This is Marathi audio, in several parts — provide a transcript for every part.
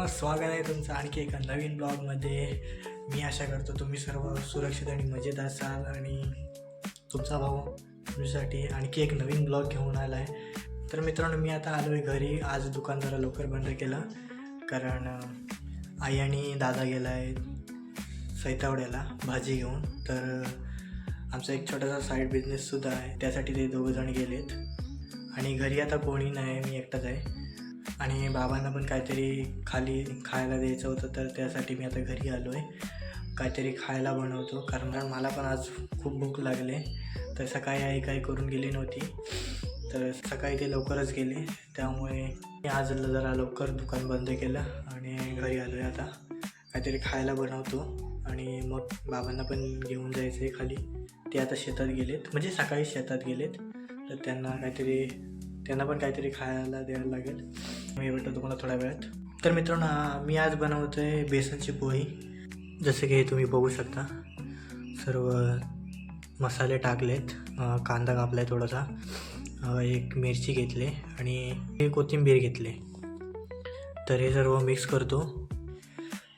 स्वागत आहे तुमचं आणखी एका नवीन ब्लॉगमध्ये. मी आशा करतो तुम्ही सर्व सुरक्षित आणि मजेत असाल आणि तुमचा भाऊ तुमच्यासाठी आणखी एक नवीन ब्लॉग घेऊन आला आहे. तर मित्रांनो, मी आता आलो आहे घरी. आज दुकान जरा लवकर बंद केलं कारण आई आणि दादा गेला आहे सैतावड्याला भाजी घेऊन. तर आमचा एक छोटासा साईड बिझनेससुद्धा आहे, त्यासाठी ते दोघंजण गेलेत आणि घरी आता कोणी नाही, मी एकटाच आहे. आणि बाबांना पण काहीतरी खाली खायला द्यायचं होतं, तर त्यासाठी मी आता घरी आलो आहे. काहीतरी खायला बनवतो कारण मला पण आज खूप भूक लागले. तर सकाळी आई काही करून गेली नव्हती, तर सकाळी ते लवकरच गेले, त्यामुळे मी आज जरा लवकर दुकान बंद केलं आणि घरी आलो आहे. आता काहीतरी खायला बनवतो आणि मग बाबांना पण घेऊन जायचं आहे खाली. ते आता शेतात गेलेत, म्हणजे सकाळी शेतात गेलेत, तर त्यांना पण काहीतरी खायला द्यायला लागेल. मी भेटतो तुम्हाला थोड्या वेळात. तर मित्रांनो, मी आज बनवतो आहे बेसनची पोळी. जसे की तुम्ही बघू शकता, सर्व मसाले टाकलेत, कांदा कापला आहे थोडासा, एक मिरची घेतली आणि कोथिंबीर घेतली. तर हे सर्व मिक्स करतो.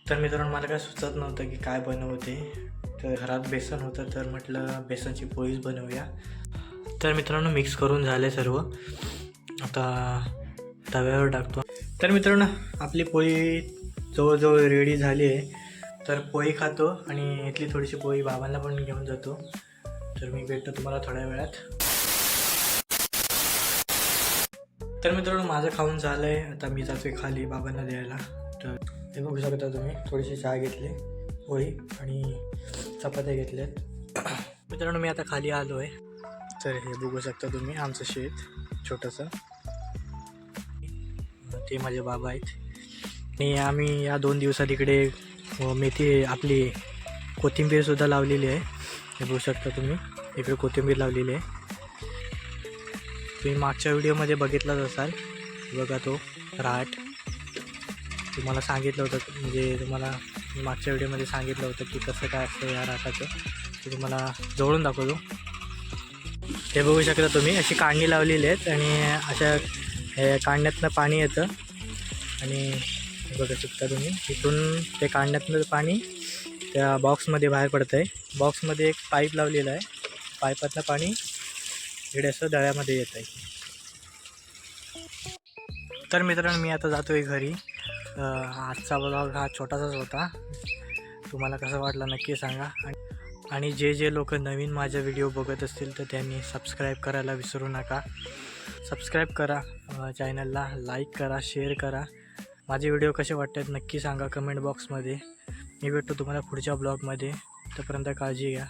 तर मित्रांनो, मला काय सुचत नव्हतं की काय बनवते, तर घरात बेसन होतं, तर म्हटलं बेसनची पोळीच बनवूया. तर मित्रांनो, मिक्स करून झाले सर्व. आता तव्यावर टाकतो. तर मित्रांनो, आपली पोळी जवळजवळ रेडी झाली आहे. तर पोळी खातो आणि इथली थोडीशी पोळी बाबांना पण घेऊन जातो. तर मी भेटतो तुम्हाला थोड्या वेळात. तर मित्रांनो, माझं खाऊन झालं आहे. आता मी जातो आहे खाली बाबांना द्यायला. तर हे बघू शकता तुम्ही, थोडीशी चहा घेतली, पोळी आणि चपात्या घेतल्यात. मित्रांनो, मी आता खाली आलो आहे. तर हे बघू शकता तुम्ही, आमचं शेत छोटंसं, ते माझे बाबा आहेत. आणि आम्ही या 2 दिवसात इकडे मेथी आपली कोथिंबीरसुद्धा लावलेली आहे. हे बघू शकता तुम्ही, इकडे कोथिंबीर लावलेली आहे. तुम्ही मागच्या व्हिडिओमध्ये बघितलाच असाल, बघा तो राट. तुम्हाला सांगितलं होतं, म्हणजे तुम्हाला मी मागच्या व्हिडिओमध्ये सांगितलं होतं की कसं काय असतं या राटाचं. ते तुम्हाला जवळून दाखवतो. हे बघू शकता तुम्ही, अशी कांडी लावलेली आहेत आणि अशा कांड्यातनं पाणी येतं आणि बघू शकता तुम्ही, इथून ते कांड्यातनं पाणी त्या बॉक्समध्ये बाहेर पडतं आहे. बॉक्समध्ये एक पाईप लावलेला आहे, पाईपातनं पाणी इकडे असं दळ्यामध्ये येत आहे. तर मित्रांनो, मी आता जातो आहे घरी. आजचा ब्लॉग हा छोटासाच होता. तुम्हाला कसं वाटलं नक्की सांगा. आणि जे लोक नवीन माझा व्हिडिओ बघत असतील तर त्यांनी सबस्क्राईब करायला विसरू नका. सबस्क्राईब करा चॅनलला, लाईक करा, शेअर करा. माझे व्हिडिओ कसे वाटतात नक्की सांगा कमेंट बॉक्समध्ये. मी भेटतो तुम्हाला पुढच्या ब्लॉगमध्ये. तोपर्यंत काळजी घ्या.